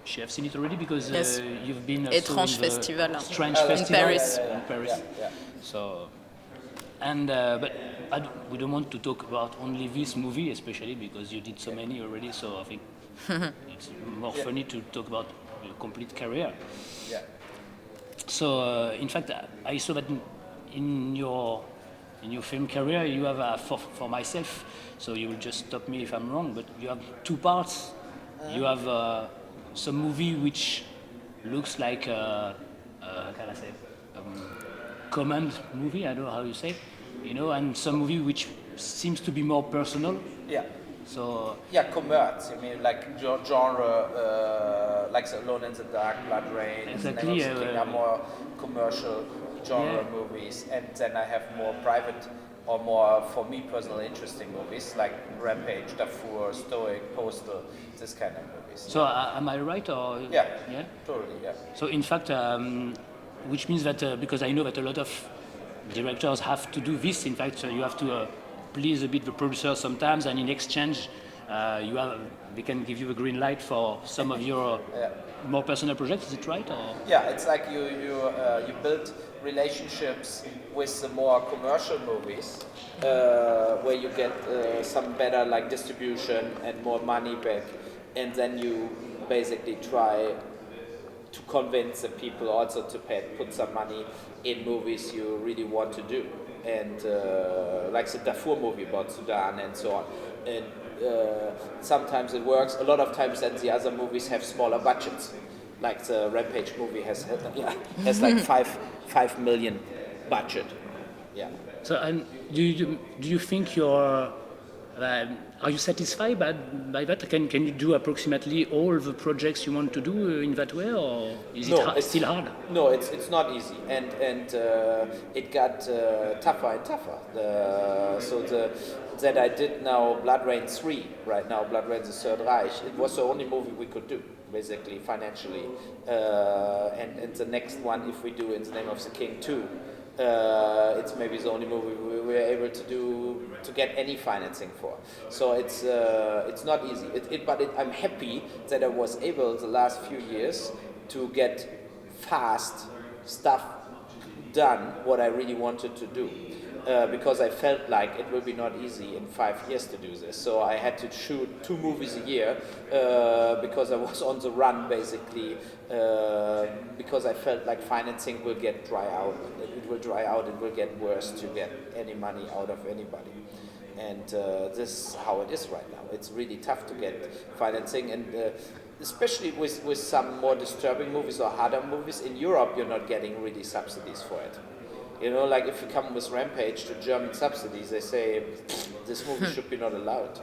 she have seen it already because Yes. you've been also Étrange in the Festival Strange in Festival Paris. in Paris. Yeah. So, and but we don't want to talk about only this movie, especially because you did so many already. So I think it's more funny to talk about your complete career. Yeah. So in fact, I saw that in your film career, you have for myself. So you will just stop me if I'm wrong, but you have two parts. You have some movie which looks like how can I say command movie. I don't know how you say, and some movie which seems to be more personal. Yeah. So Yeah, commerce. You mean like genre, like Alone in the Dark, Blood Rain, Exactly, Name of the King are more commercial genre Yeah. movies, and then I have more private or more, for me, personally interesting movies like Rampage, Darfur, Stoic, Postal, this kind of movies. so am I right or Yeah, yeah? totally, yeah. So in fact, which means that because I know that a lot of directors have to do this. In fact, you have to please a bit the producer sometimes, and in exchange, they can give you a green light for some of your more personal projects. Is it right? Or? Yeah, it's like you build relationships with the more commercial movies, where you get some better like distribution and more money back, and then you basically try to convince the people also to put some money in movies you really want to do, and like the Darfur movie about Sudan and so on. And sometimes it works. A lot of times, then the other movies have smaller budgets. Like the Rampage movie has like 5 million budget. Yeah. So, and do you think are you satisfied by that? Can you do approximately all the projects you want to do in that way, or is it No, still hard? No, it's not easy, and it got tougher and tougher. That I did now Blood Rain 3 right now, Blood Rain the Third Reich. It was the only movie we could do basically financially, and the next one, if we do In the Name of the King 2. It's maybe the only movie we were able to get any financing for. So it's not easy. But I'm happy that I was able the last few years to get fast stuff done what I really wanted to do. Because I felt like it will be not easy in 5 years to do this. So I had to shoot 2 movies a year because I was on the run basically, because I felt like financing will get dry out. It will dry out, it will get worse to get any money out of anybody. And this is how it is right now. It's really tough to get financing, and especially with some more disturbing movies or harder movies. In Europe, you're not getting really subsidies for it. Like if you come with Rampage to German subsidies, they say this movie should be not allowed.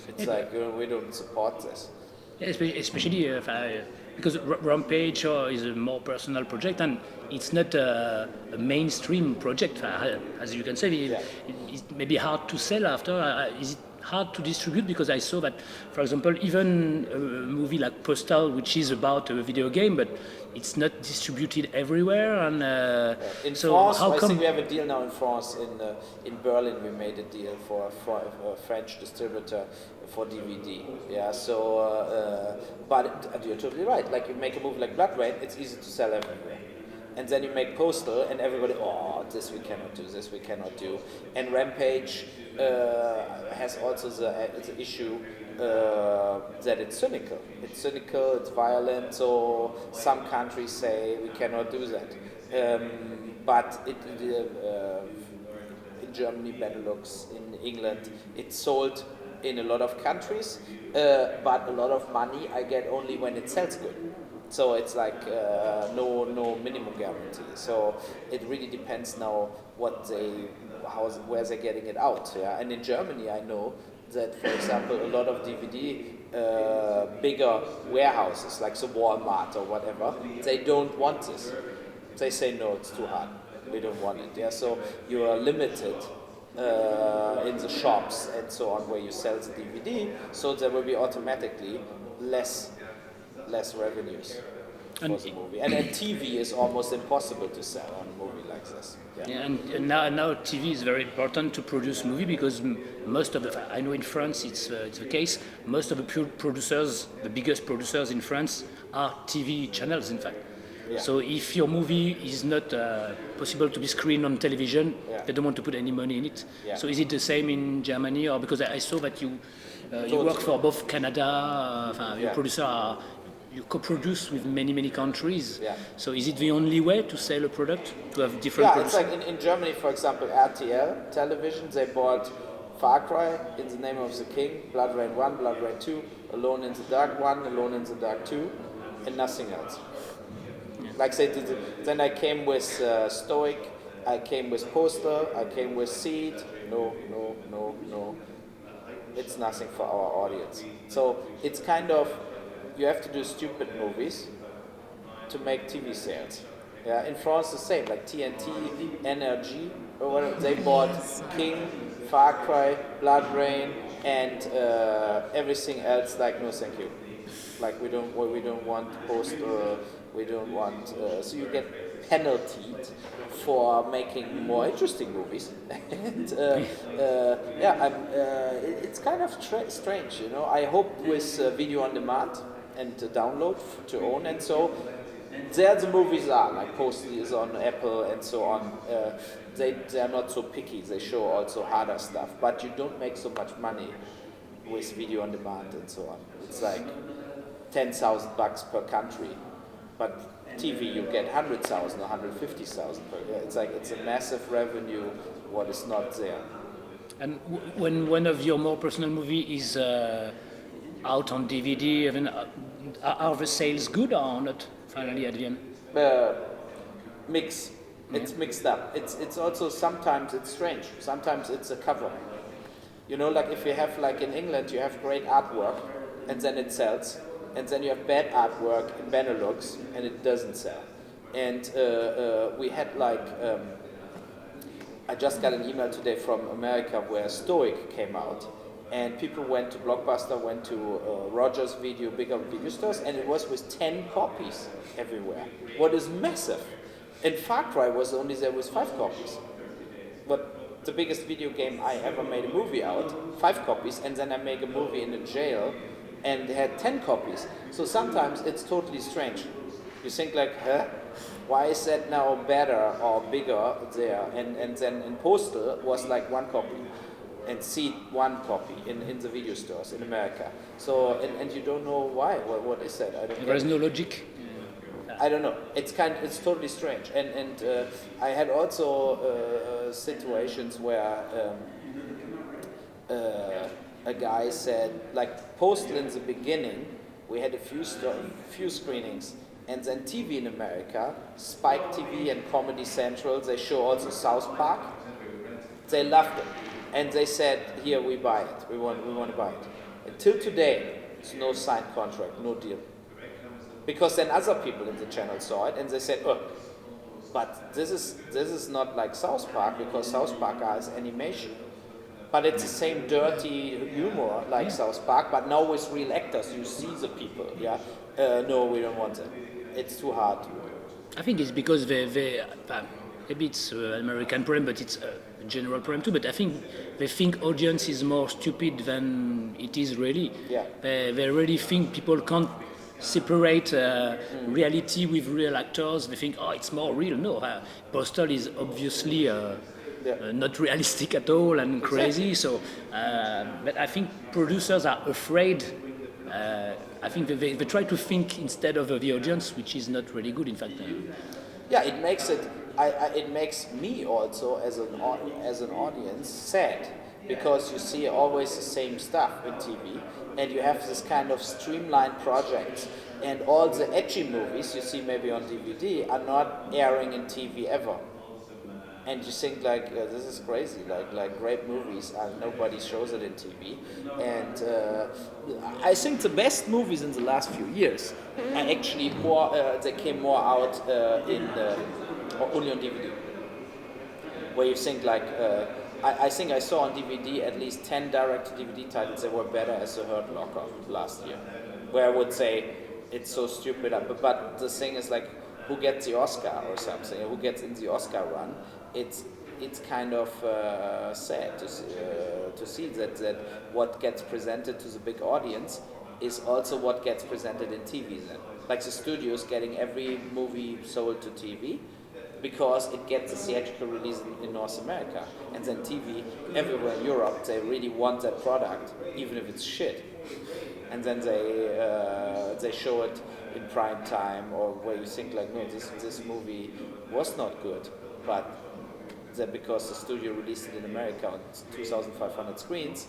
It's like we don't support this. Yeah, especially because Rampage is a more personal project, and it's not a mainstream project. As you can say, it's maybe hard to sell after. Is it hard to distribute? Because I saw that, for example, even a movie like Postal, which is about a video game, but it's not distributed everywhere. And in so France, how I come? think we have a deal now in France. In Berlin, we made a deal for a French distributor for DVD. Yeah. So, but you're totally right. Like you make a movie like Blood Rain, it's easy to sell everywhere. And then you make Postal, and everybody, this we cannot do, this we cannot do. And Rampage has also the issue that it's cynical. It's cynical, it's violent, so some countries say we cannot do that. But in Germany, Benelux, in England, it's sold in a lot of countries, but a lot of money I get only when it sells good. So it's like no minimum guarantee. So it really depends now where they're getting it out. Yeah? And in Germany, I know that, for example, a lot of DVD bigger warehouses like the Walmart or whatever, they don't want this. They say no, it's too hard. We don't want it. Yeah, so you are limited in the shops and so on where you sell the DVD. So there will be automatically less revenues. for the movie. And TV is almost impossible to sell on a movie like this. Yeah, and now TV is very important to produce movie because most of the, I know in France it's the case, most of the producers, the biggest producers in France are TV channels in fact. Yeah. So if your movie is not possible to be screened on television, they don't want to put any money in it. Yeah. So is it the same in Germany, or because I saw that you work for both Canada, your producer are, you co-produce with many countries. Yeah. So is it the only way to sell a product, to have different Yeah, producers? it's like in Germany, for example, RTL television, they bought Far Cry, In the Name of the King, Blood Rain 1, Blood Rain 2, Alone in the Dark 1, Alone in the Dark 2, and nothing else. Like say, then I came with Stoic, I came with Poster, I came with Seed. No. It's nothing for our audience. So it's kind of, you have to do stupid movies to make TV sales. Yeah, in France the same, like TNT, NRG, or whatever, they bought King, Far Cry, Blood Rain, and everything else. Like no, thank you. Like we don't want Poster. We don't want, so you get penaltied for making more interesting movies. And it's kind of strange, you know. I hope with video on demand and download to own, and so there the movies are, like Postal is on Apple and so on. They are not so picky, they show also harder stuff, but you don't make so much money with video on demand and so on. It's like $10,000 per country. But TV, you get 100,000 or 150,000 per year. It's like it's a massive revenue. What is not there. And when one of your more personal movie is out on DVD, I mean, are the sales good or not? Finally, at the end. Mix. It's mixed up. It's also sometimes it's strange. Sometimes it's a cover. You know, like if you have like in England, you have great artwork, and then it sells. And then you have bad artwork in Benelux, and it doesn't sell. And we had like, I just got an email today from America where Stoic came out, and people went to Blockbuster, went to Rogers Video, bigger video stores, and it was with 10 copies everywhere. What is massive. And Far Cry was only there with 5 copies. But the biggest video game I ever made a movie out, 5 copies, and then I make a movie in a jail, and they had 10 copies. So sometimes it's totally strange. You think like, why is that now better or bigger there? And then in Postal was like 1 copy, and Seed 1 copy in the video stores in America. So, and you don't know why. Well, what is that? I don't There is no logic. I don't know. It's totally strange. And I had also situations where a guy said, like Postal in the beginning, we had a few screenings, and then TV in America, Spike TV and Comedy Central, they show also South Park. They loved it, and they said, "Here, we buy it. We want to buy it." Until today, it's no signed contract, no deal. Because then other people in the channel saw it, and they said, "Oh, but this is not like South Park, because South Park has animation." But it's the same dirty humor like South Park, but now with real actors, you see the people, yeah? No, we don't want it. It's too hard. I think it's because maybe it's an American problem, but it's a general problem too, but I think they think audience is more stupid than it is really. Yeah. They really think people can't separate reality with real actors. They think, oh, it's more real. No, Postal is obviously not realistic at all and crazy. So, but I think producers are afraid. I think they try to think instead of the audience, which is not really good. In fact. Yeah, it makes it. It makes me also as an audience sad, because you see always the same stuff in TV, and you have this kind of streamlined projects, and all the edgy movies you see maybe on DVD are not airing in TV ever. And you think like, this is crazy, like great movies, nobody shows it in TV. And I think the best movies in the last few years are actually more, they came more out only on DVD. Where you think like, I think I saw on DVD at least 10 direct DVD titles that were better as The Hurt Locker last year. Where I would say, it's so stupid. But the thing is like, who gets the Oscar or something? Who gets in the Oscar run? It's kind of sad to see that what gets presented to the big audience is also what gets presented in TV then. Like the studios getting every movie sold to TV because it gets a theatrical release in North America. And then TV, everywhere in Europe, they really want that product, even if it's shit. And then they show it in prime time, or where you think like, no, this movie was not good, but that because the studio released it in America on 2,500 screens,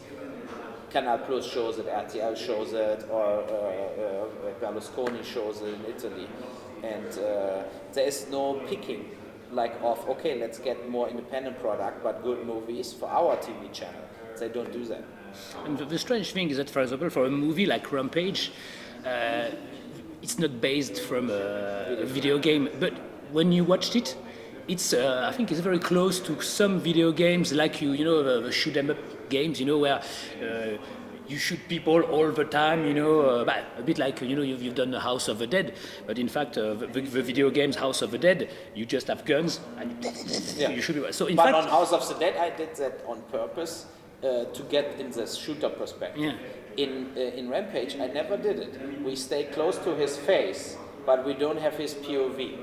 Canal Plus shows it, RTL shows it, or Berlusconi shows it in Italy, and there is no picking like of, okay, let's get more independent product but good movies for our TV channel. They don't do that. And the strange thing is that, for example, for a movie like Rampage, it's not based from a video game, but when you watched it, it's I think it's very close to some video games, like you know the shoot 'em up games, you know, where you shoot people all the time, you know, but a bit like, you know, you've done the House of the Dead, but in fact the video games House of the Dead, you just have guns and you shoot people. So in fact, on House of the Dead, I did that on purpose to get in the shooter perspective. Yeah. In Rampage, I never did it. We stay close to his face, but we don't have his POV.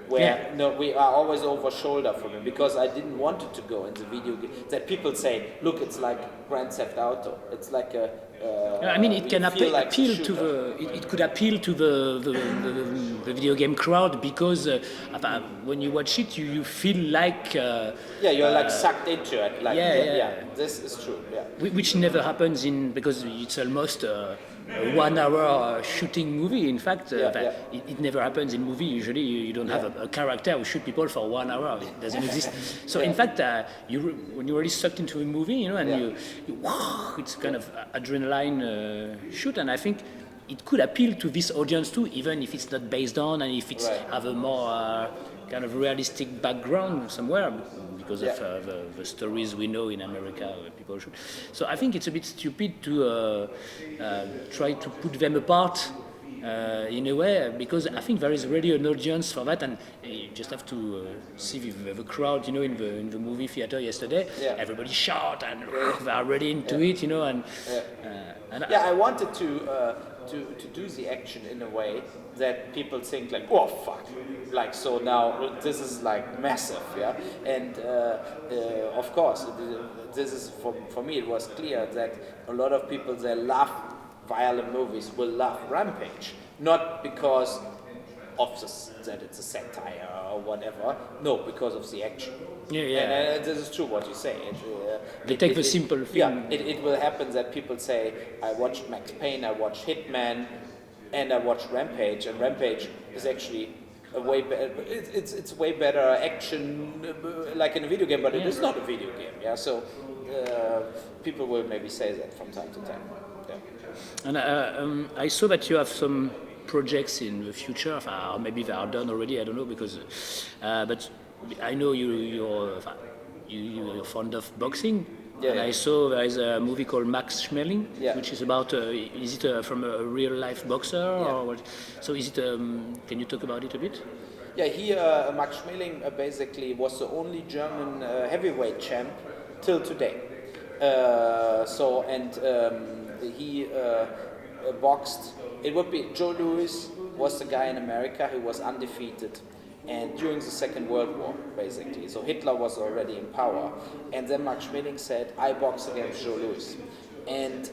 Where no, we are always over shoulder from him, because I didn't want it to go in the video game. That people say, look, it's like Grand Theft Auto. It's like a. I mean, it can appeal to the. it could appeal to the video game crowd, because when you watch it, you feel like. You're like sucked into it. Like, this is true. Yeah. Which never happens because it's almost. A 1 hour shooting movie. In fact, it never happens in movie. Usually, you don't have a character who shoot people for 1 hour. It doesn't exist. So, in fact, when you're really sucked into a movie, you know, and you it's kind of adrenaline shoot, and I think it could appeal to this audience too, even if it's not based on, and if it's have a more kind of realistic background somewhere, because of the stories we know in America where people shoot. So I think it's a bit stupid to try to put them apart in a way, because I think there is really an audience for that, and you just have to see the crowd, you know, in the movie theater yesterday. Everybody shout and they are really into it, you know, and I wanted to do the action in a way that people think like, oh fuck, like, so now this is like massive, and of course this is for me, it was clear that a lot of people that love violent movies will love Rampage, not because of that it's a satire or whatever, no, because of the action. And this is true what you say. They take the simple thing. It will happen that people say, I watched Max Payne, I watched Hitman, and I watched Rampage, and Rampage is actually a way better. It's way better action, like in a video game, but it is not a video game. So people will maybe say that from time to time. And I saw that you have some projects in the future, or maybe they are done already. I don't know, because but I know you're fond of boxing. And I saw there is a movie called Max Schmeling, which is about, is it from a real life boxer or what? So is it, can you talk about it a bit? Max Schmeling basically was the only German heavyweight champ till today. He boxed, it would be, Joe Louis was the guy in America who was undefeated, and during the Second World War, basically. So Hitler was already in power. And then Max Schmeling said, I box against Joe Louis. And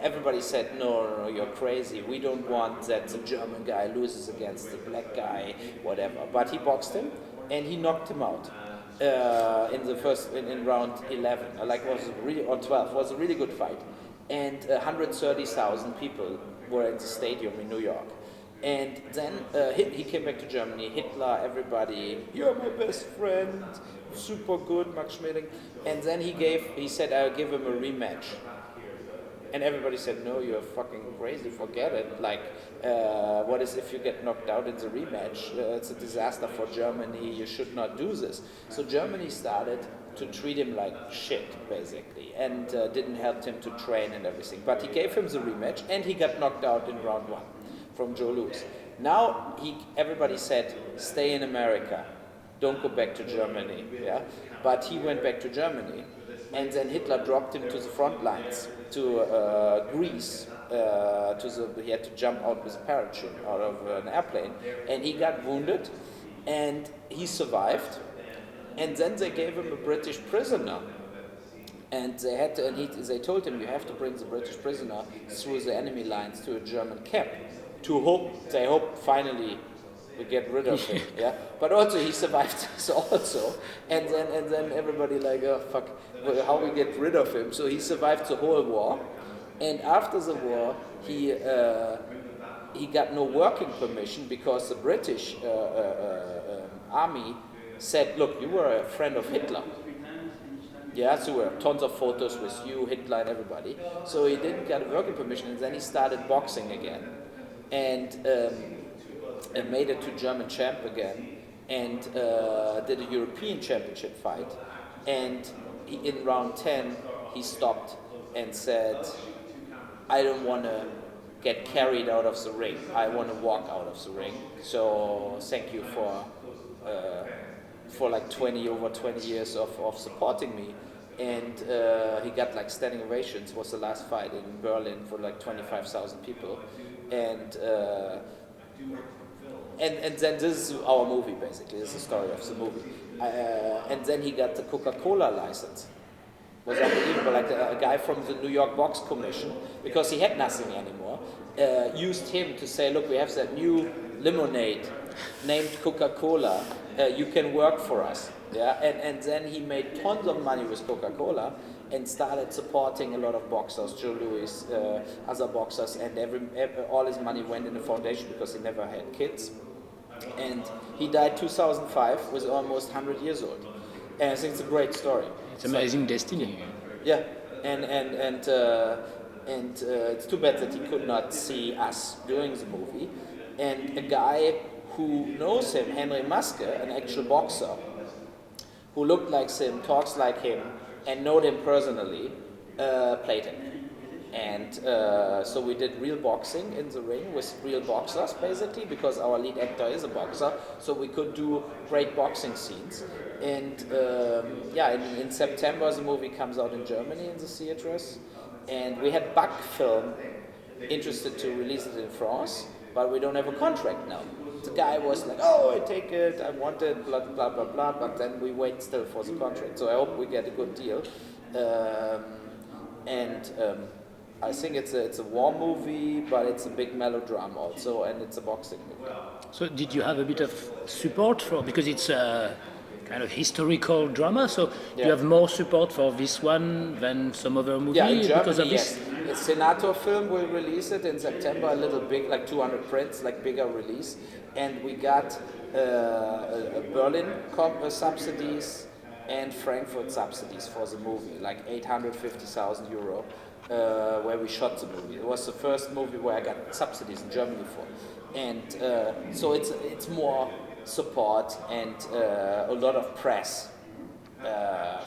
everybody said, no, you're crazy. We don't want that the German guy loses against the black guy, whatever. But he boxed him, and he knocked him out in round 11. Or 12. It was a really good fight. And 130,000 people were in the stadium in New York. And then he came back to Germany, Hitler, everybody, you're my best friend, super good, Max Schmeling. And then he said, I'll give him a rematch. And everybody said, no, you're fucking crazy, forget it. Like, what is if you get knocked out in the rematch? It's a disaster for Germany, you should not do this. So Germany started to treat him like shit, basically, and didn't help him to train and everything. But he gave him the rematch, and he got knocked out in round 1. from Joe Louis. Now everybody said, stay in America, don't go back to Germany. Yeah, but he went back to Germany, and then Hitler dropped him to the front lines, to Greece. He had to jump out with a parachute out of an airplane, and he got wounded, and he survived. And then they gave him a British prisoner, and they told him, you have to bring the British prisoner through the enemy lines to a German camp, they hope finally we get rid of him. Yeah, but also he survived this also, and then everybody like, oh fuck, how we get rid of him? So he survived the whole war, and after the war he got no working permission because the British army said, look, you were a friend of Hitler. Yeah, so there were tons of photos with you, Hitler, and everybody. So he didn't get a working permission, and then he started boxing again, and made it to German champ again, and did a European championship fight. And in round 10, he stopped and said, I don't want to get carried out of the ring. I want to walk out of the ring. So thank you for like over 20 years of supporting me. And he got like standing ovations. It was the last fight in Berlin for like 25,000 people. And then this is our movie basically. This is the story of the movie. And then he got the Coca-Cola license. It was unbelievable. Like a guy from the New York Box Commission, because he had nothing anymore, used him to say, look, we have that new lemonade named Coca-Cola. You can work for us. Yeah, and then he made tons of money with Coca-Cola and started supporting a lot of boxers, Joe Louis, other boxers, and all his money went in the foundation because he never had kids. And he died 2005, was almost 100 years old. And I think it's a great story. It's amazing destiny. Yeah, and it's too bad that he could not see us doing the movie. And a guy who knows him, Henry Maske, an actual boxer, who looked like him, talks like him, and know him personally, played him. And so we did real boxing in the ring with real boxers, basically, because our lead actor is a boxer, so we could do great boxing scenes. And in September the movie comes out in Germany in the theaters, and we had Buck Film interested to release it in France, but we don't have a contract now. The guy was like, oh, I take it, I want it, blah, blah, blah, blah, but then we wait still for the contract. So I hope we get a good deal. I think it's a war movie, but it's a big melodrama also, and it's a boxing movie. So did you have a bit of support because it's a kind of historical drama, so you have more support for this one than some other movie? Yeah, in Germany, because of this? yes. Senator Film will release it in September, a little big, like 200 prints, like bigger release. And we got Berlin subsidies and Frankfurt subsidies for the movie, like 850,000 euro, where we shot the movie. It was the first movie where I got subsidies in Germany for. And so it's more support and a lot of press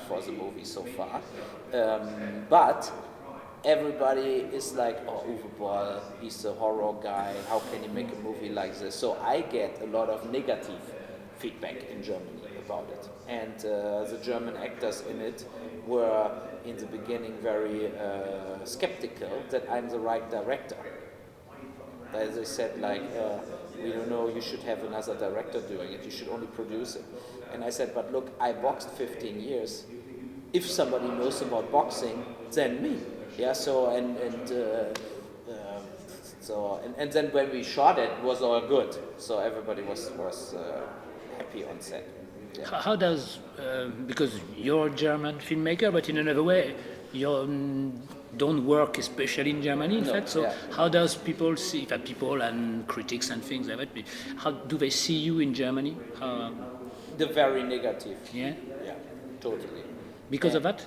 for the movie so far. But everybody is like, oh, Uwe Boll, he's a horror guy, how can he make a movie like this? So I get a lot of negative feedback in Germany about it. And the German actors in it were in the beginning very skeptical that I'm the right director. As they said, like, we don't know, you should have another director doing it, you should only produce it. And I said, but look, I boxed 15 years. If somebody knows about boxing, then me. Yeah, so and then when we shot it, it was all good. So everybody was happy on set. Yeah. How does, because you're a German filmmaker, but in another way, you don't work especially in Germany, in fact. So how does people see, people and critics and things like that, how do they see you in Germany? The very negative. Yeah? Yeah, totally. Because of that?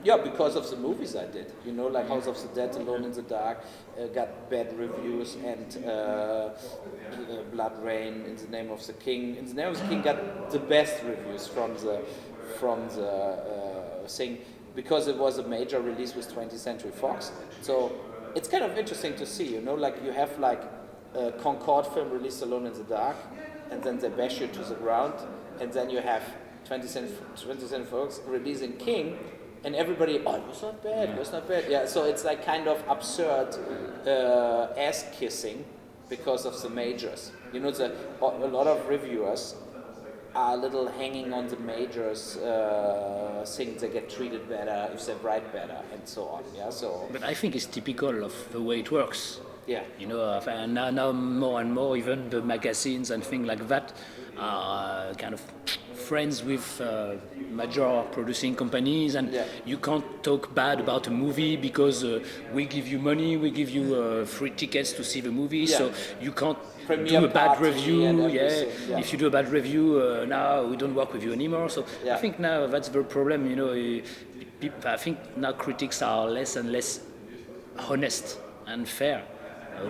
Yeah, because of the movies I did. You know, like House of the Dead, Alone in the Dark, got bad reviews, and Blood Rain, In the Name of the King. In the Name of the King got the best reviews from the thing, because it was a major release with 20th Century Fox. So it's kind of interesting to see, you know, like you have like Concord film released Alone in the Dark, and then they bash you to the ground, and then you have 20th Century Fox releasing King, and everybody, oh, it was not bad, it was not bad. Yeah, so it's like kind of absurd ass kissing because of the majors. You know, a lot of reviewers are a little hanging on the majors, think they get treated better if they write better, and so on. Yeah, so. But I think it's typical of the way it works. Yeah. You know, now more and more, even the magazines and things like that are kind of friends with major producing companies, and you can't talk bad about a movie because we give you money, we give you free tickets to see the movie, so you can't do a bad review. If you do a bad review, now we don't work with you anymore. So I think now that's the problem. You know, I think now critics are less and less honest and fair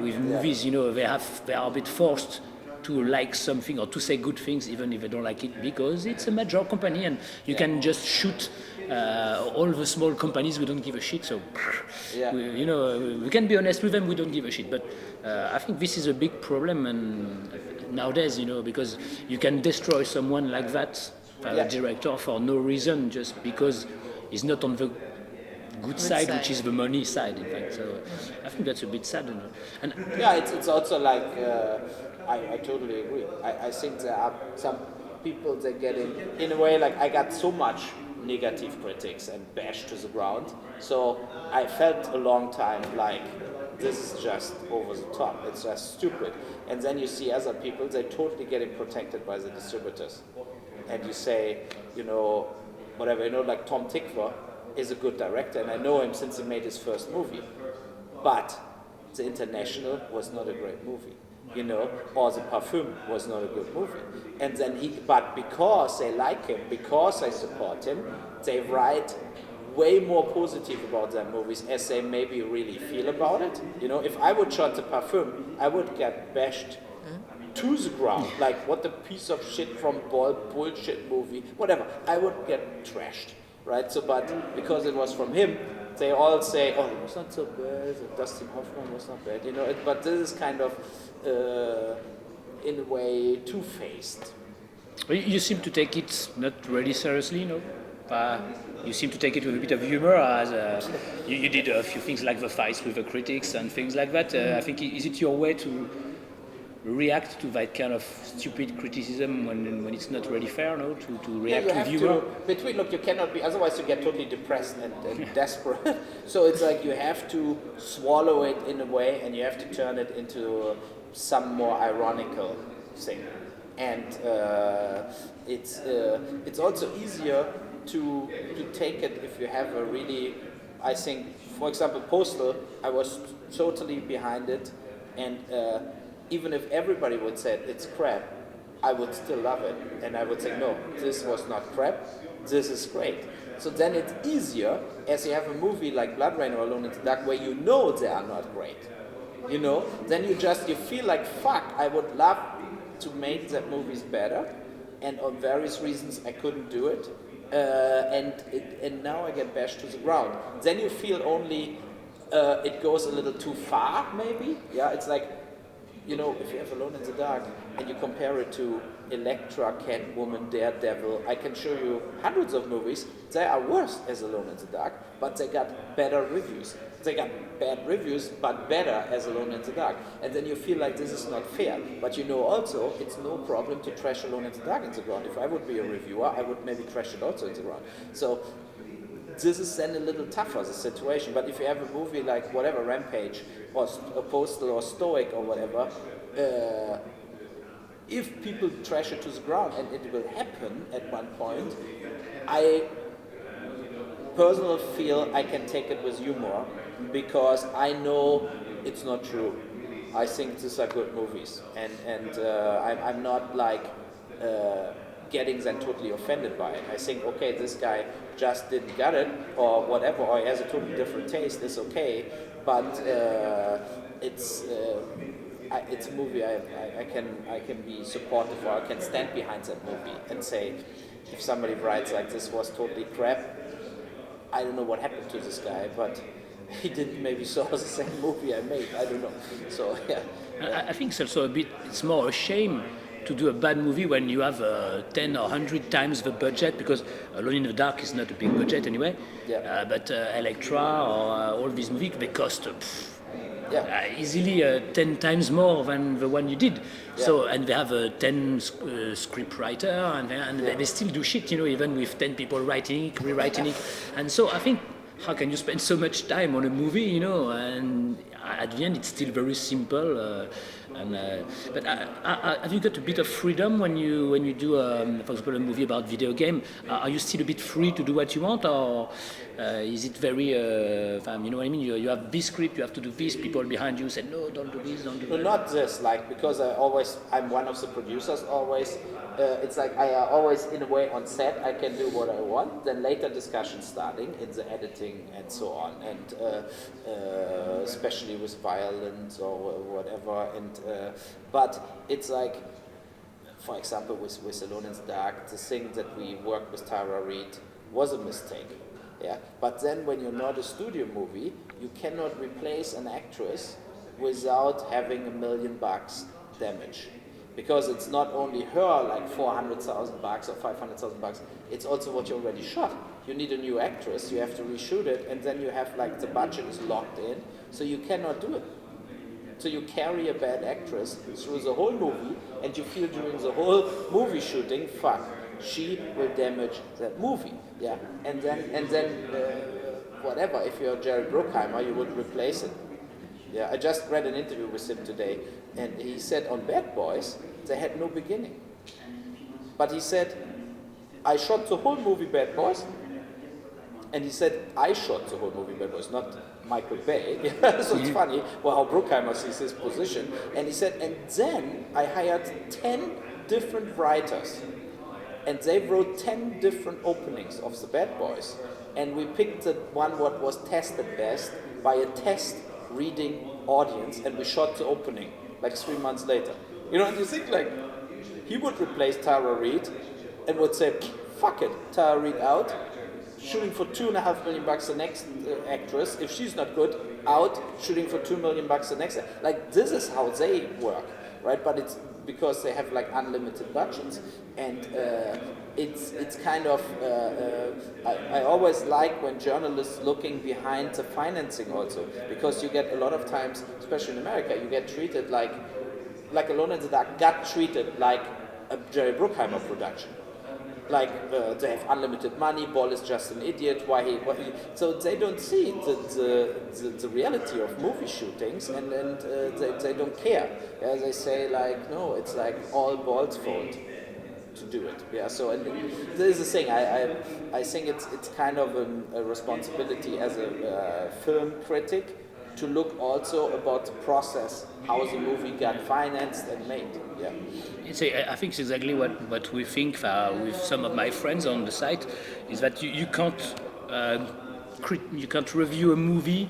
with movies. You know, they are a bit forced to like something or to say good things even if they don't like it, because it's a major company and you can just shoot all the small companies who don't give a shit. So we can be honest with them, we don't give a shit. But I think this is a big problem, and nowadays, you know, because you can destroy someone like that, a director, for no reason, just because he's not on the good side, which is the money side, in fact. So I think that's a bit sad, you know. And it's also like I totally agree. I think there are some people that get in a way, like I got so much negative critics and bashed to the ground, so I felt a long time like this is just over the top, it's just stupid. And then you see other people, they're totally getting protected by the distributors, and you say, you know, whatever, you know, like Tom Tykwer is a good director, and I know him since he made his first movie, but The International was not a great movie, you know, or The Parfum was not a good movie. And then but because they like him, because they support him, they write way more positive about their movies as they maybe really feel about it. You know, if I would shot The Parfum, I would get bashed to the ground, like what a piece of shit from Boll, bullshit movie, whatever. I would get trashed, right? So, but because it was from him, they all say, oh, it was not so bad, Dustin Hoffman was not bad, you know. But this is kind of, in a way, two-faced. You seem to take it not really seriously, no? You seem to take it with a bit of humor, as you did a few things like the fights with the critics and things like that. I think, is it your way to react to that kind of stupid criticism when it's not really fair, no? To react with humor? Look, you cannot be, otherwise you get totally depressed and desperate. So it's like you have to swallow it in a way, and you have to turn it into some more ironical thing. And it's also easier to take it if you have a really, I think, for example, Postal, I was totally behind it, and even if everybody would say it's crap, I would still love it, and I would say, no, this was not crap, this is great. So then it's easier, as you have a movie like Blood Rain or Alone in the Dark, where you know they are not great, you know, then you feel like, fuck, I would love to make that movies better, and on various reasons I couldn't do it, and now I get bashed to the ground. Then you feel only it goes a little too far, maybe. Yeah, it's like, you know, if you have Alone in the Dark and you compare it to Elektra, Catwoman, Daredevil, I can show you hundreds of movies. They are worse as Alone in the Dark, but they got better reviews. They got bad reviews, but better as Alone in the Dark. And then you feel like this is not fair. But you know also, it's no problem to trash Alone in the Dark in the ground. If I would be a reviewer, I would maybe trash it also in the ground. So this is then a little tougher, the situation. But if you have a movie like whatever, Rampage, or a Postal, or Stoic, or whatever, if people trash it to the ground, and it will happen at one point, I personally feel I can take it with humor, because I know it's not true. I think these are good movies, and I'm not like getting then totally offended by it. I think, okay, this guy just didn't get it, or whatever, or he has a totally different taste, it's okay, but it's a movie I can be supportive, or I can stand behind that movie and say, if somebody writes like this was totally crap, I don't know what happened to this guy, but he didn't maybe saw the same movie I made, I don't know. So yeah. I think it's also a bit. It's more a shame to do a bad movie when you have 10 or 100 times the budget, because Alone in the Dark is not a big budget anyway. Yeah. But Electra or all these movies, they cost Yeah. easily 10 times more than the one you did. Yeah. So, and they have 10 script writer, and they still do shit, even with 10 people writing it, rewriting it. And so I think, how can you spend so much time on a movie, and at the end it's still very simple. But have you got a bit of freedom when you do, for example, a movie about video game? Are you still a bit free to do what you want, or is it very, you know what I mean? You have this script, you have to do this. People behind you say no, don't do this, don't do No, that. not this, because I'm one of the producers always. It's like I always, in a way, on set, I can do what I want. Then later discussions starting in the editing and so on, and especially with violence or whatever. But it's like, for example, with Alone in the Dark, the thing that we worked with Tara Reid was a mistake. Yeah. But then when you're not a studio movie, you cannot replace an actress without having $1 million damage. Because it's not only her, like $400,000 or $500,000, it's also what you already shot. You need a new actress, you have to reshoot it, and then you have the budget is locked in, so you cannot do it. So you carry a bad actress through the whole movie, and you feel during the whole movie shooting, fuck, she will damage that movie. Yeah, and then whatever. If you're Jerry Bruckheimer, you would replace it. Yeah, I just read an interview with him today, and he said on Bad Boys they had no beginning. But he said, I shot the whole movie Bad Boys, and he said I shot the whole movie Bad Boys, not Michael Bay. So it's funny how Bruckheimer sees his position. And he said, and then I hired 10 different writers, and they wrote 10 different openings of the Bad Boys, and we picked the one what was tested best by a test reading audience, and we shot the opening 3 months later. And you think he would replace Tara Reid and would say, fuck it, Tara Reid out, shooting for $2.5 million the next actress. If she's not good, out, shooting for $2 million the next. This is how they work, right? But it's because they have unlimited budgets, and it's kind of I always like when journalists looking behind the financing also, because you get a lot of times, especially in America, you get treated like Alone in the Dark got treated like a Jerry Bruckheimer production. They have unlimited money, Boll is just an idiot, so they don't see the reality of movie shootings, and they don't care. Yeah, they say no, it's all Boll's fault to do it. Yeah, so and this is the thing, I think it's kind of a responsibility as a film critic to look also about the process, how the movie got financed and made. Yeah. I think it's exactly what we think with some of my friends on the site, is that you can't review a movie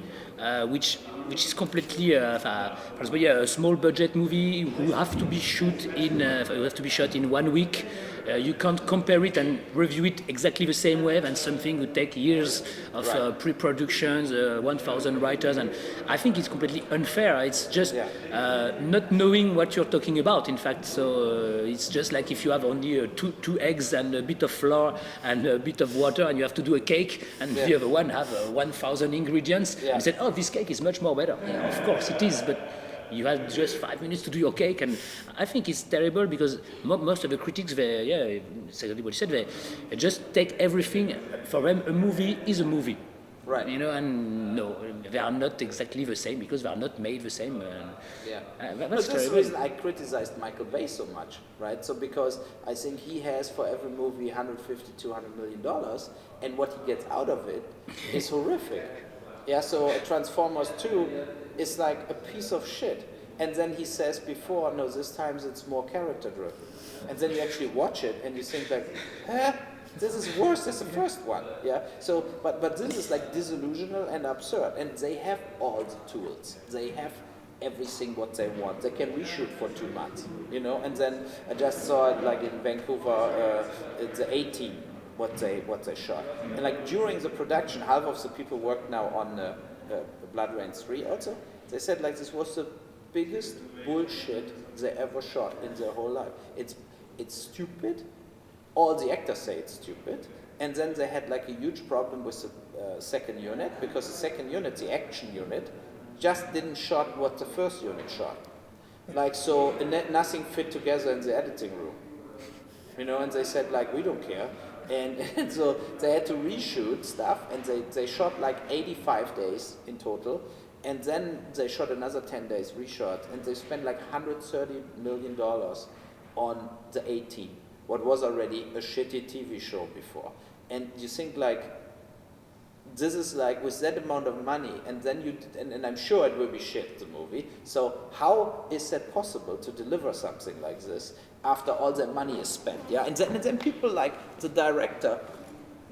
which is completely, for example, a small budget movie who have to be shot in 1 week. You can't compare it and review it exactly the same way than something would take years of pre-productions, 1,000 writers, and I think it's completely unfair. It's just not knowing what you're talking about, in fact. So it's just like if you have only two eggs and a bit of flour and a bit of water, and you have to do a cake, and the other one have 1,000 ingredients. You said, oh, this cake is much more better. Yeah, of course it is, but you had just 5 minutes to do your cake, and I think it's terrible because most of the critics, exactly what you said, they just take everything. For them, a movie is a movie. Right. And no, they are not exactly the same because they are not made the same. But this is the reason I criticized Michael Bay so much, right? So because I think he has for every movie $150, $200 million, and what he gets out of it is horrific. Yeah, so Transformers 2 is like a piece of shit. And then he says before, no, this time it's more character driven. And then you actually watch it and you think this is worse than the first one. Yeah. So, but this is disillusional and absurd. And they have all the tools. They have everything what they want. They can reshoot for 2 months, And then I just saw it in Vancouver, the A-Team. What they shot, and during the production, half of the people worked now on Blood Rain 3 also. They said this was the biggest bullshit they ever shot in their whole life. It's stupid. All the actors say it's stupid. And then they had like a huge problem with the second unit, because the second unit, the action unit, just didn't shot what the first unit shot. Like, so nothing fit together in the editing room. You know, and they said like, we don't care. And so they had to reshoot stuff, and they shot like 85 days in total. And then they shot another 10 days reshot, and they spent like $130 million on the 18, what was already a shitty TV show before. And you think like, this is like, with that amount of money, and then and I'm sure it will be shit, the movie. So how is that possible to deliver something like this after all that money is spent? Yeah, and then people like the director,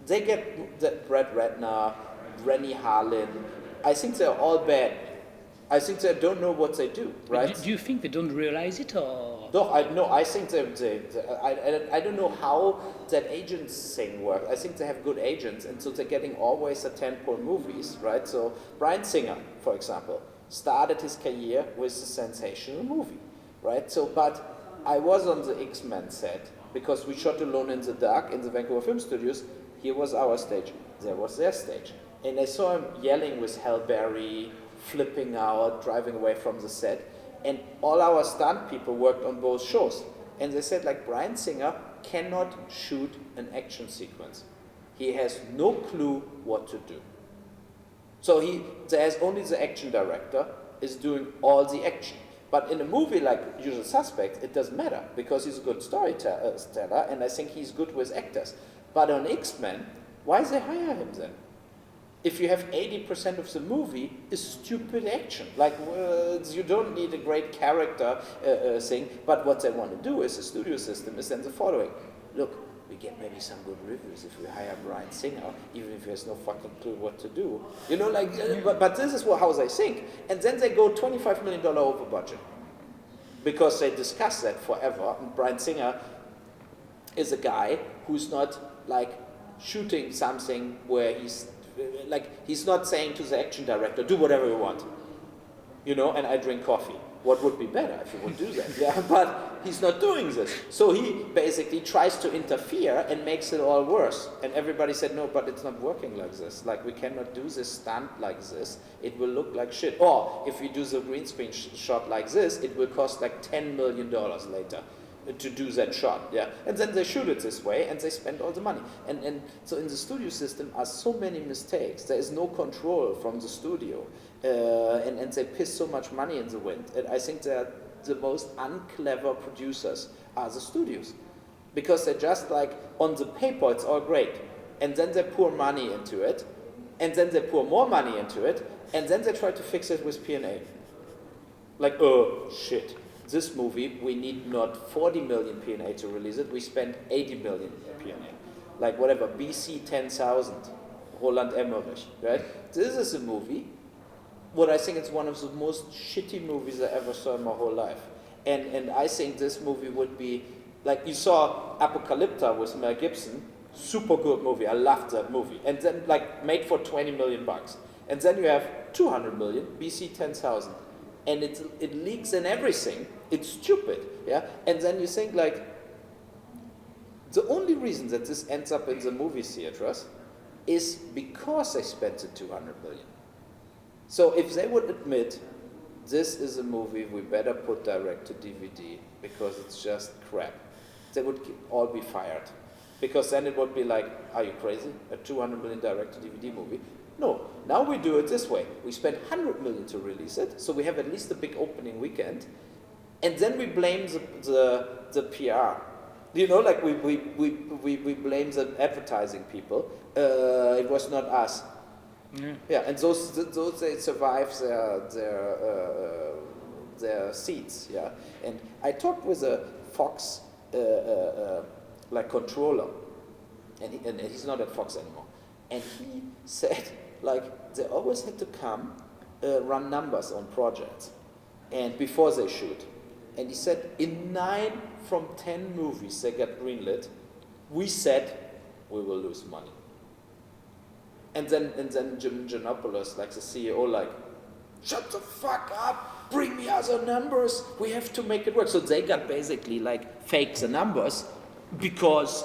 they get the Brett Ratner, Rennie Harlin. I think they're all bad. I think they don't know what they do, right? Do you think they don't realize it, or? No, I think I don't know how that agents thing works. I think they have good agents, and so they're getting always the tentpole movies, right? So Bryan Singer, for example, started his career with a sensational movie, right? So, but I was on the X-Men set, because we shot Alone in the Dark in the Vancouver Film Studios. Here was our stage, there was their stage. And I saw him yelling with Halle Berry, flipping out, driving away from the set. And all our stunt people worked on both shows. And they said, like, Bryan Singer cannot shoot an action sequence. He has no clue what to do. So there's only the action director is doing all the action. But in a movie like Usual Suspects, it doesn't matter, because he's a good storyteller, and I think he's good with actors. But on X-Men, why they hire him then? If you have 80% of the movie is stupid action, like you don't need a great character thing, but what they want to do is, the studio system is then the following. Look, we get maybe some good reviews if we hire Bryan Singer, even if he has no fucking clue what to do. You know, like, but this is how they think. And then they go $25 million over budget, because they discuss that forever. And Bryan Singer is a guy who's not like shooting something where he's not saying to the action director, do whatever you want, you know, and I drink coffee. What would be better if he would do that? Yeah, but he's not doing this. So he basically tries to interfere and makes it all worse. And everybody said, no, but it's not working like this. Like, we cannot do this stunt like this. It will look like shit. Or if we do the green screen shot like this, it will cost like $10 million later to do that shot, yeah. And then they shoot it this way, and they spend all the money. And so in the studio system are so many mistakes. There is no control from the studio, and they piss so much money in the wind. And I think they're the most unclever producers are the studios, because they're just like, on the paper it's all great, and then they pour money into it, and then they pour more money into it, and then they try to fix it with P&A. Like, oh shit. This movie, we need not 40 million P&A to release it, we spent 80 million P&A. Like whatever, BC 10,000, Roland Emmerich, right? This is a movie, what I think it's one of the most shitty movies I ever saw in my whole life. And I think this movie would be, like you saw Apocalypta with Mel Gibson, super good movie, I loved that movie. And then like made for 20 million bucks. And then you have 200 million, BC 10,000. And it leaks in everything. It's stupid, yeah? And then you think like, the only reason that this ends up in the movie theaters is because they spent the 200 million. So if they would admit, this is a movie we better put direct to DVD because it's just crap, they would all be fired. Because then it would be like, are you crazy? A 200 million direct to DVD movie? No, now we do it this way. We spend 100 million to release it, so we have at least a big opening weekend, and then we blame the PR. You know, like we blame the advertising people. It was not us. Yeah, yeah, and those they survive their seats. Yeah, and I talked with a Fox like controller, and he's not at Fox anymore, and he said, like, they always had to come run numbers on projects, and before they shoot. And he said, in 9 from 10 movies that got greenlit, we said we will lose money. And then Jim Giannopoulos, like the CEO, like, shut the fuck up! bring me other numbers, we have to make it work. So they got basically like fake the numbers because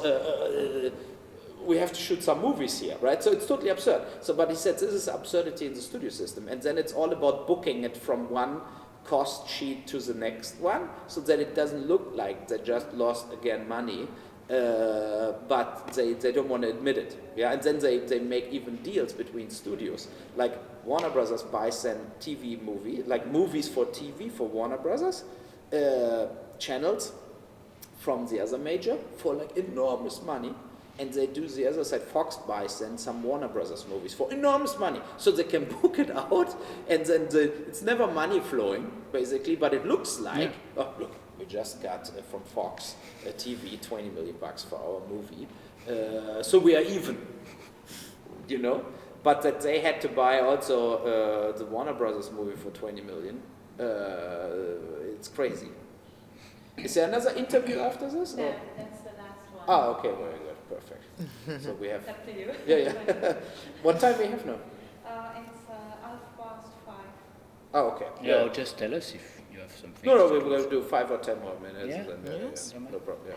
we have to shoot some movies here, right? So it's totally absurd. So, but he said this is absurdity in the studio system, and then it's all about booking it from one cost sheet to the next one, so that it doesn't look like they just lost again money, but they don't want to admit it. Yeah, and then they make even deals between studios, like Warner Brothers buys then TV movie, like movies for TV for Warner Brothers, channels from the other major for like enormous money. And they do the other side. Fox buys then some Warner Brothers movies for enormous money, so they can book it out, and then it's never money flowing basically, but it looks like, oh look, we just got from Fox TV $20 million for our movie, so we are even, you know. But that they had to buy also the Warner Brothers movie for 20 million, it's crazy. Is there another interview after this? No, or? that's the last one. Ah, okay, very good. Perfect. So we have. It's up to you. Yeah. What time we have now? It's 5:30. Oh, okay. Yeah, or just tell us if you have something. No, we're going to do 5 or 10 more minutes. Yeah, And then, yes. no problem. Yeah.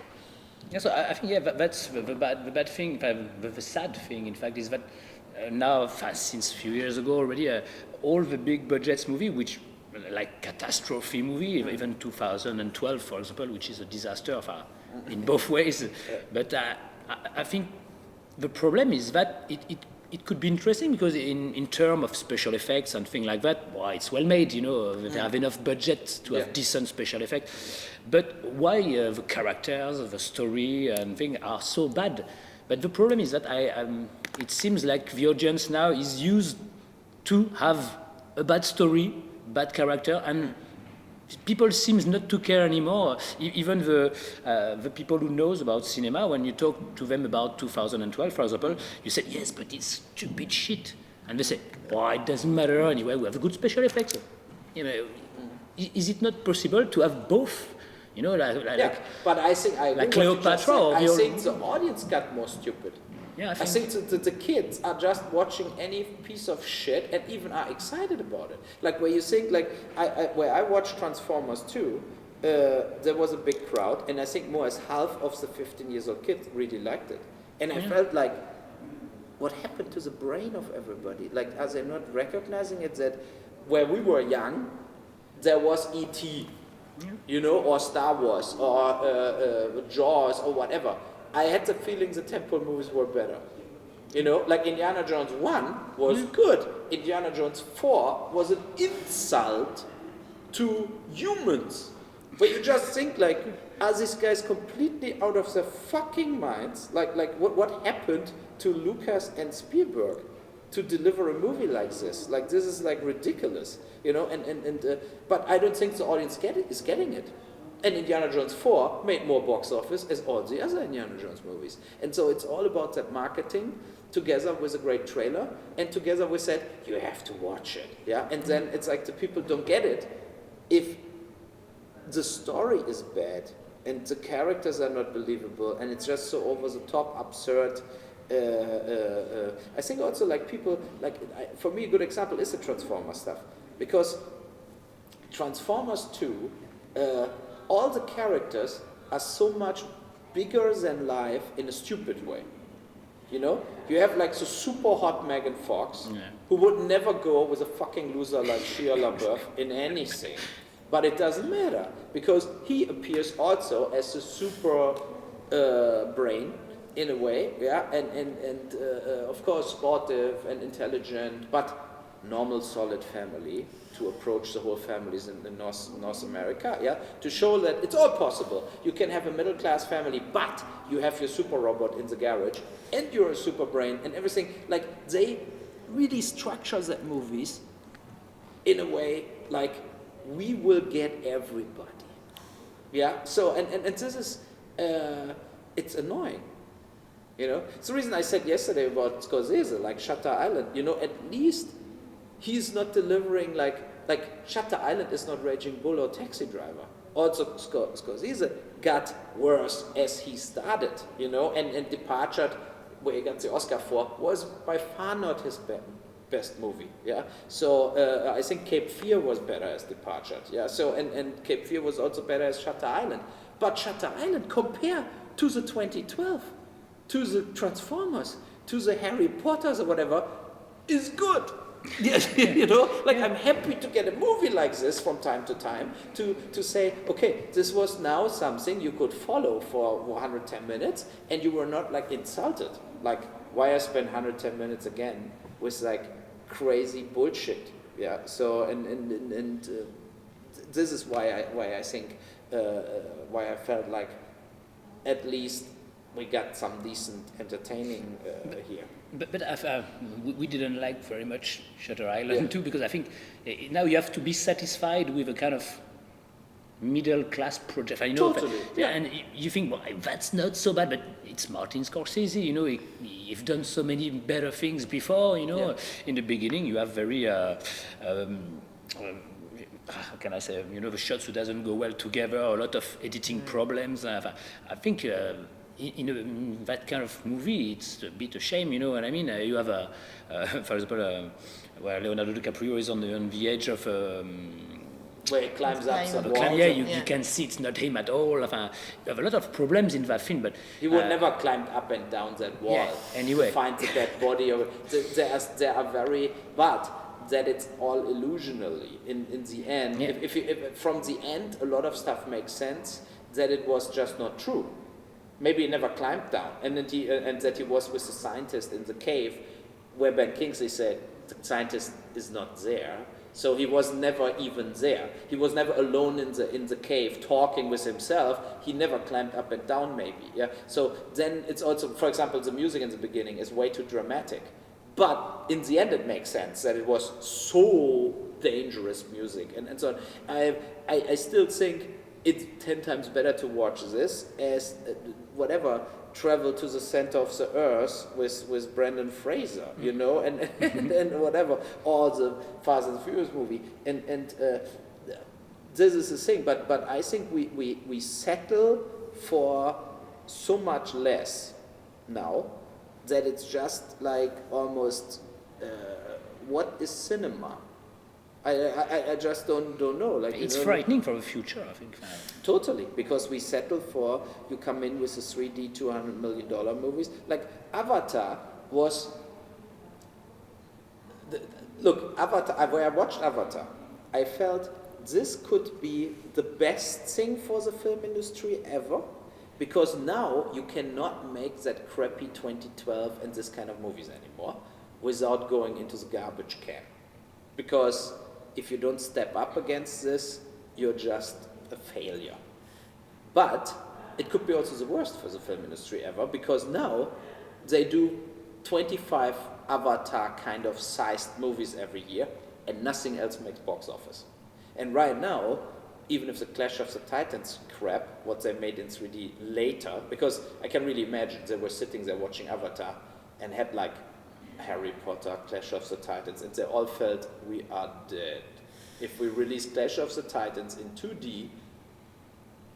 Yeah, so I think that's the bad thing, the sad thing, in fact, is that now, since a few years ago already, all the big budgets movie, which like catastrophe movie, even 2012, for example, which is a disaster in both ways. But I think the problem is that it could be interesting because in terms of special effects and things like that, well, it's well made, you know, they have enough budget to have decent special effects. But why the characters, the story and things are so bad? But the problem is that it seems like the audience now is used to have a bad story, bad character, and people seem not to care anymore. Even the people who knows about cinema, when you talk to them about 2012, for example, you say, yes, but it's stupid shit. And they say, well, it doesn't matter anyway, we have a good special effects. You know, is it not possible to have both? You know, but I think I like Cleopatra. I think the audience got more stupid. Yeah, I think the kids are just watching any piece of shit and even are excited about it. Like where you think, like where I watched Transformers 2, there was a big crowd, and I think more as half of the 15 years old kids really liked it. And I felt like, what happened to the brain of everybody? Like, are they not recognizing it that where we were young, there was E.T., you know, or Star Wars, or Jaws, or whatever. I had the feeling the temple movies were better. You know, like Indiana Jones 1 was good. Indiana Jones 4 was an insult to humans. But you just think like, are these guys completely out of their fucking minds? Like what happened to Lucas and Spielberg to deliver a movie like this? Like this is like ridiculous, you know, but I don't think the audience is getting it. And Indiana Jones 4 made more box office as all the other Indiana Jones movies. And so it's all about that marketing together with a great trailer, and together we said, you have to watch it. Yeah. And then it's like the people don't get it if the story is bad and the characters are not believable and it's just so over the top, absurd. I think also like people, for me a good example is the Transformers stuff. Because Transformers 2, all the characters are so much bigger than life in a stupid way. You know? You have like the super hot Megan Fox, who would never go with a fucking loser like Shia LaBeouf in anything. But it doesn't matter, because he appears also as a super brain, in a way, and of course sportive and intelligent, but normal, solid family, to approach the whole families in North America, to show that it's all possible. You can have a middle-class family, but you have your super robot in the garage, and you're a super brain, and everything. Like, they really structure that movies in a way, like, we will get everybody. Yeah, so, and this is, it's annoying. You know, it's the reason I said yesterday about Scorsese, like Shutter Island, you know, at least he's not delivering like Shutter Island is not Raging Bull or Taxi Driver. Also, Scorsese got worse as he started, you know, and Departure, where he got the Oscar for, was by far not his best movie. Yeah. So I think Cape Fear was better as Departure. Yeah. So and Cape Fear was also better as Shutter Island. But Shutter Island, compare to the 2012, to the Transformers, to the Harry Potters or whatever, is good. Yes, you know, like I'm happy to get a movie like this from time to time to say, okay, this was now something you could follow for 110 minutes and you were not like insulted. Like, why I spend 110 minutes again with like crazy bullshit? Yeah. So and this is why I think why I felt like at least we got some decent entertaining here. But we didn't like very much Shutter Island too, because I think now you have to be satisfied with a kind of middle class project. I know, Totally, and you think, well, that's not so bad, but it's Martin Scorsese. You know, he's done so many better things before. You know, in the beginning you have very. How can I say? You know, the shots who doesn't go well together, a lot of editing problems. I think. In that kind of movie, it's a bit a shame, you know what I mean? You have for example, where Leonardo DiCaprio is on the edge of. Where he climbs up some walls. You can see it's not him at all. You have a lot of problems in that film, but he would never climb up and down that wall. Yeah, anyway, to find the dead body. Or there are very, but that it's all illusionally in the end. Yeah. If from the end a lot of stuff makes sense, that it was just not true. Maybe he never climbed down, and that he was with the scientist in the cave, where Ben Kingsley said the scientist is not there, so he was never even there. He was never alone in the cave talking with himself. He never climbed up and down, maybe. Yeah. So then it's also, for example, the music in the beginning is way too dramatic, but in the end it makes sense that it was so dangerous music, and so on. I still think it's 10 times better to watch this as whatever Travel to the Center of the Earth with Brendan Fraser, you know, and whatever, or the Fast and the Furious movie, and this is the thing. But I think we settle for so much less now that it's just like almost what is cinema? I just don't know. Like, it's frightening for the future, I think. Totally, because we settle for, you come in with the 3D $200 million movies. Like Avatar was, look, Avatar, when I watched Avatar, I felt this could be the best thing for the film industry ever, because now you cannot make that crappy 2012 and this kind of movies anymore without going into the garbage can. Because if you don't step up against this, you're just a failure. But it could be also the worst for the film industry ever, because now they do 25 Avatar kind of sized movies every year, and nothing else makes box office. And right now, even if the Clash of the Titans crap, what they made in 3D later, because I can really imagine they were sitting there watching Avatar and had like Harry Potter, Clash of the Titans, and they all felt, we are dead. If we release Clash of the Titans in 2D,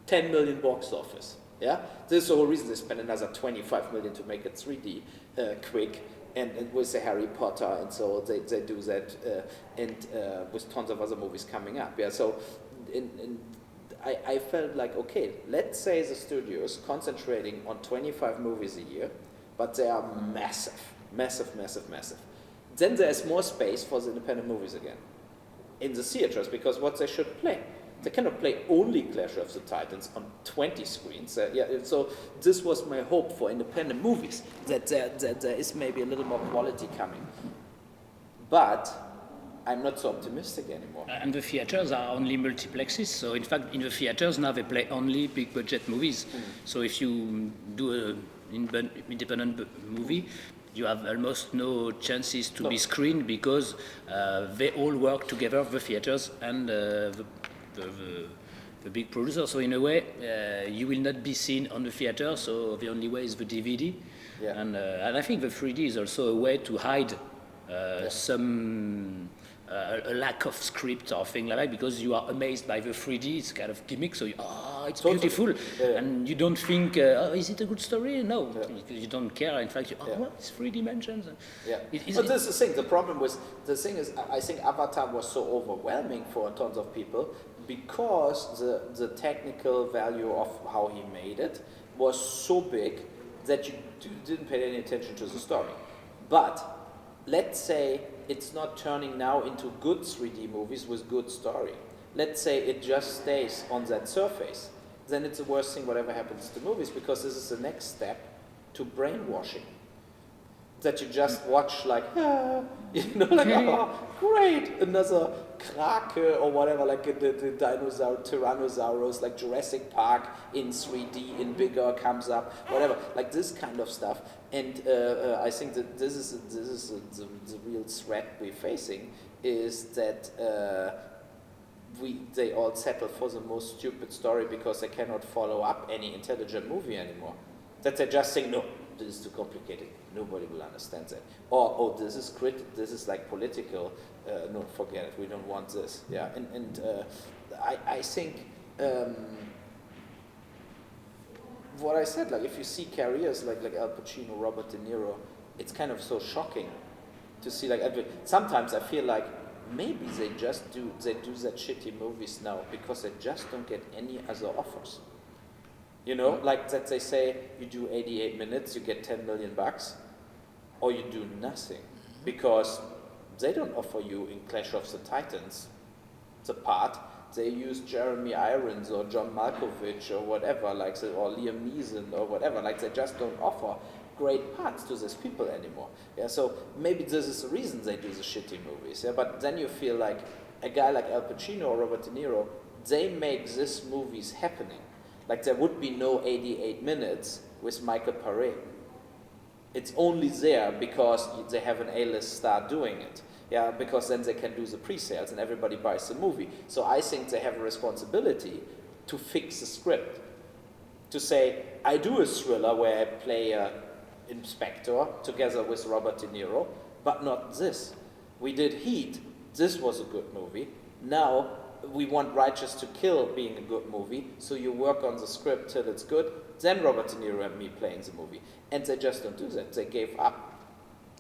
10 million box office. Yeah, this is the whole reason they spent another 25 million to make it 3D quick, and with the Harry Potter, and so they do that, and with tons of other movies coming up. Yeah, so I felt like, okay, let's say the studio is concentrating on 25 movies a year, but they are massive. Then there's more space for the independent movies again in the theaters, because what they should play, they cannot play only Clash of the Titans on 20 screens. So this was my hope for independent movies, that there is maybe a little more quality coming. But I'm not so optimistic anymore. And the theaters are only multiplexes, so in fact in the theaters now they play only big budget movies. So if you do an independent movie, you have almost no chances to be screened, because they all work together, the theaters and the big producer. So in a way, you will not be seen on the theater, so the only way is the DVD. Yeah. And I think the 3D is also a way to hide some a lack of script or thing like that, because you are amazed by the 3D. It's kind of gimmick, so wow, it's Totally. beautiful, Yeah. and you don't think, oh, is it a good story? No, Yeah. because you don't care. In fact, Yeah. well, it's 3 dimensions. Yeah, Is but it- this is the thing. The problem was the thing is I think Avatar was so overwhelming for tons of people because the technical value of how he made it was so big that you didn't pay any attention to the story. But let's say it's not turning now into good 3D movies with good story. Let's say it just stays on that surface. Then it's the worst thing whatever happens to movies because this is the next step to brainwashing. That you just watch like, oh, great, another krake or whatever, like the dinosaur, Tyrannosaurus, like Jurassic Park in 3D, in bigger, comes up, whatever, like this kind of stuff. And I think that this is the real threat we're facing, is that they all settle for the most stupid story because they cannot follow up any intelligent movie anymore. That they just think, no, this is too complicated. Nobody will understand that. Or, oh, this is like political. No, forget it. We don't want this. Yeah, and I think what I said, like if you see careers like Al Pacino, Robert De Niro, it's kind of so shocking to see. Like sometimes I feel like maybe they do that shitty movies now because they just don't get any other offers. You know, like that they say you do 88 minutes, you get 10 million bucks, or you do nothing, because they don't offer you in Clash of the Titans the part. They use Jeremy Irons or John Malkovich or whatever, like or Liam Neeson or whatever. Like they just don't offer great parts to these people anymore. Yeah, so maybe this is the reason they do the shitty movies. Yeah, but then you feel like a guy like Al Pacino or Robert De Niro, they make these movies happening. Like there would be no 88 minutes with Michael Paré. It's only there because they have an A-list star doing it. Yeah, because then they can do the pre-sales and everybody buys the movie. So I think they have a responsibility to fix the script. To say, I do a thriller where I play an inspector together with Robert De Niro, but not this. We did Heat. This was a good movie. Now we want Righteous to Kill being a good movie, so you work on the script till it's good, then Robert De Niro and me playing the movie. And they just don't do that. They gave up.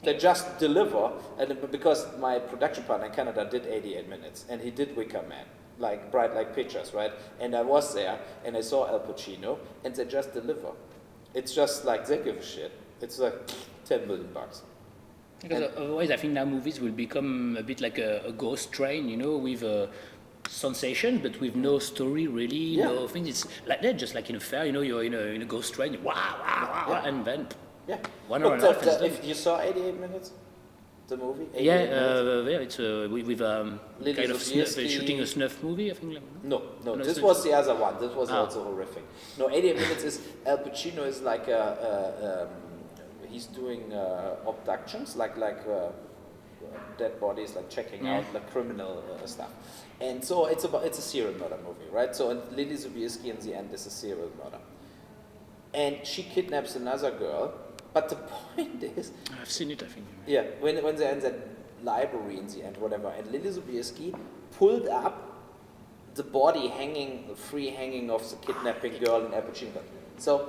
They just deliver, and because my production partner in Canada did 88 minutes, and he did Wicker Man, like Bright Like Pictures, right? And I was there, and I saw Al Pacino, and they just deliver. It's just like, they give a shit. It's like 10 million bucks. Because otherwise, I think now movies will become a bit like a ghost train, you know, with sensation, but with no story really, no things. It's like that, just like in a fair, you know, you're in a ghost train, wow, wow, wow, and then 1 hour and a half. If you saw 88 minutes, the movie? It's with Lily kind of Sobieski. shooting a snuff movie, I think. No, it's this not- was the other one. This was also horrific. No, 88 minutes is, Al Pacino is like he's doing abductions, like dead bodies, like checking out like criminal stuff. And so it's a serial murder movie, right? So and Lily Sobieski in the end is a serial murder. And she kidnaps another girl, but the point is, I've seen it, I think. yeah, when they're in that library in the end, whatever, and Lily Sobieski pulled up the body free hanging of the kidnapping girl in Al Pacino. So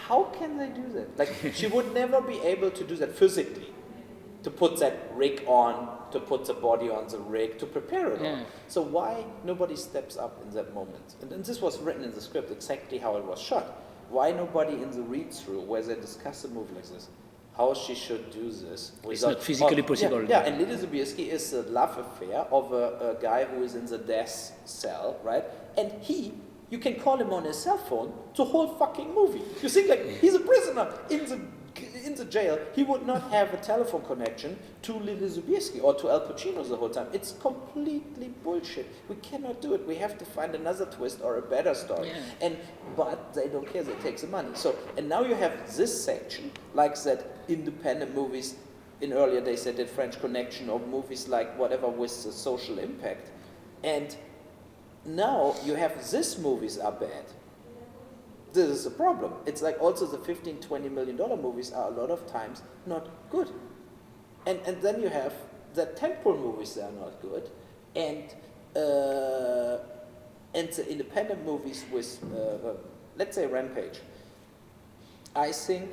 how can they do that? Like she would never be able to do that physically, to put that rig on, to put the body on the rig, to prepare it all. So why nobody steps up in that moment? And this was written in the script exactly how it was shot. Why nobody in the read-through where they discuss a movie like this, how she should do this? It's not physically possible. Yeah, and Lily Sobieski is a love affair of a guy who is in the death cell, right? And you can call him on his cell phone the whole fucking movie. You think like he's a prisoner in the jail. He would not have a telephone connection to Lily Sobieski or to Al Pacino the whole time. It's completely bullshit. We cannot do it. We have to find another twist or a better story. But they don't care. They take the money. So and now you have this section like that independent movies. In earlier days they did French Connection or movies like whatever with the social impact. And now you have these movies are bad. This is a problem. It's like also the $15, $20 million movies are a lot of times not good. And then you have the tentpole movies that are not good. And And the independent movies with, let's say Rampage, I think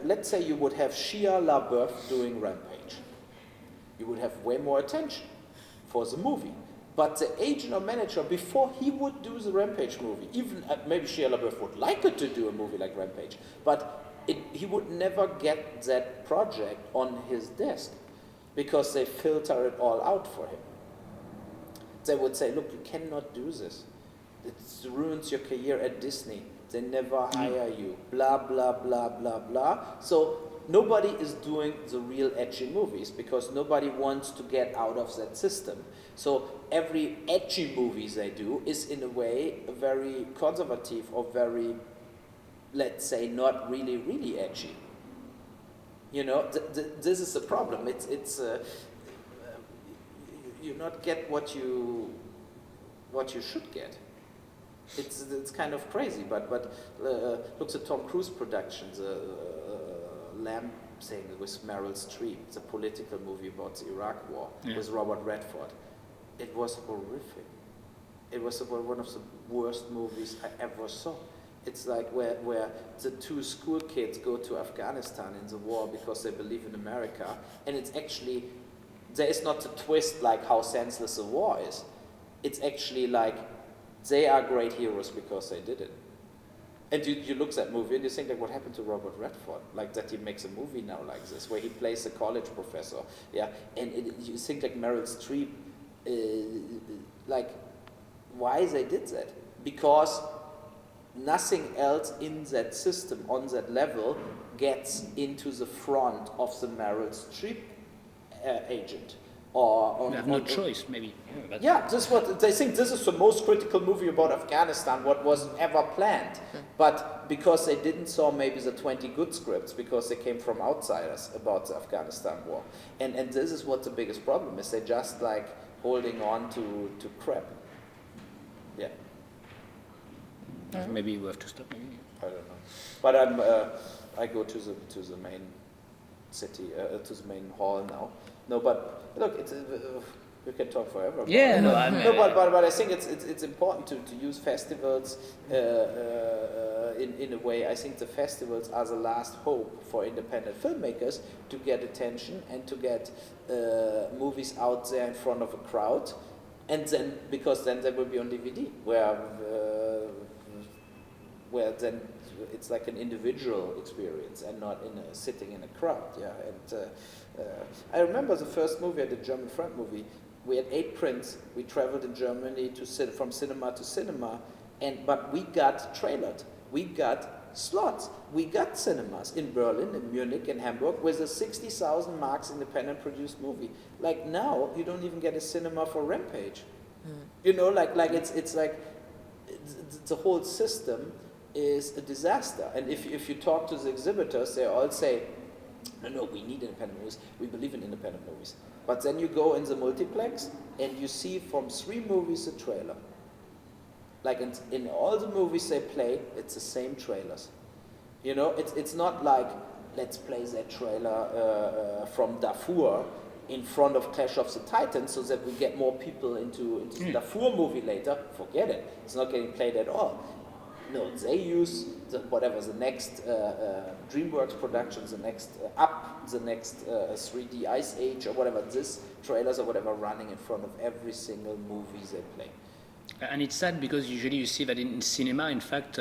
let's say you would have Shia LaBeouf doing Rampage. You would have way more attention for the movie. But the agent or manager, before he would do the Rampage movie, even maybe Shia LaBeouf would like it to do a movie like Rampage, but he would never get that project on his desk because they filter it all out for him. They would say, look, you cannot do this. It ruins your career at Disney. They never hire you. Blah, blah, blah, blah, blah. So nobody is doing the real edgy movies because nobody wants to get out of that system. So every edgy movie they do is in a way very conservative or very, let's say, not really, really edgy. You know, this is the problem. It's you not get what you should get. It's kind of crazy, but look at Tom Cruise productions, Lamb thing with Meryl Streep, it's a political movie about the Iraq War with Robert Redford. It was horrific. It was one of the worst movies I ever saw. It's like where the two school kids go to Afghanistan in the war because they believe in America, and it's actually, there is not a twist like how senseless the war is. It's actually like they are great heroes because they did it. And you look at that movie and you think like, what happened to Robert Redford? Like that he makes a movie now like this, where he plays a college professor, yeah. And you think like Meryl Streep, like why they did that? Because nothing else in that system on that level gets into the front of the Meryl Streep agent. Or you have no choice, maybe. Yeah, this is what they think. This is the most critical movie about Afghanistan, what was ever planned. But because they didn't saw maybe the 20 good scripts, because they came from outsiders about the Afghanistan war, and this is what the biggest problem is. They just like holding on to crap. Yeah. Maybe we have to stop. Maybe. I don't know. But I go to the main city, to the main hall now. No, but look, it's we can talk forever. Yeah, no, but I think it's important to use festivals in a way. I think the festivals are the last hope for independent filmmakers to get attention and to get movies out there in front of a crowd, and then because then they will be on DVD, where then it's like an individual experience and not sitting in a crowd. Yeah, and I remember the first movie I did, German friend movie. We had 8 prints. We traveled in Germany from cinema to cinema, but we got trailered. We got slots. We got cinemas in Berlin, in Munich, in Hamburg with a 60,000 marks independent produced movie. Like now, you don't even get a cinema for Rampage. You know, like it's like the whole system is a disaster. And if you talk to the exhibitors, they all say, no, we need independent movies. We believe in independent movies. But then you go in the multiplex and you see from 3 movies a trailer. Like in all the movies they play, it's the same trailers. You know, it's not like, let's play that trailer from Darfur in front of Clash of the Titans so that we get more people into the Darfur movie later. Forget it. It's not getting played at all. No, they use the next DreamWorks productions, the next the next 3D Ice Age or whatever, this trailers or whatever running in front of every single movie they play. And it's sad because usually you see that in cinema, in fact,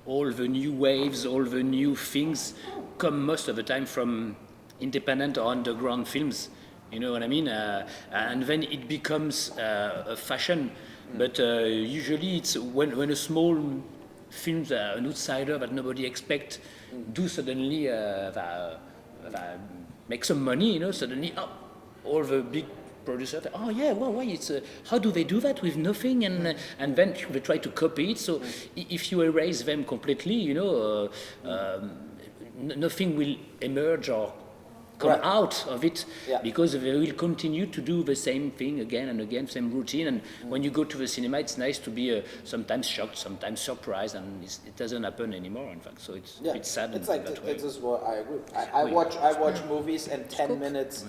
all the new waves, all the new things come most of the time from independent or underground films. You know what I mean? And then it becomes a fashion. But usually it's when a small films, an outsider that nobody expects, do suddenly make some money, you know, suddenly all the big producers, oh yeah, well, why it's how do they do that with nothing, and then they try to copy it. So if you erase them completely, you know, nothing will emerge or come out of it, because they will continue to do the same thing again and again, same routine. And when you go to the cinema, it's nice to be sometimes shocked, sometimes surprised, and it doesn't happen anymore. In fact, so it's sad. It's like this is what I agree. I watch movies and 10 minutes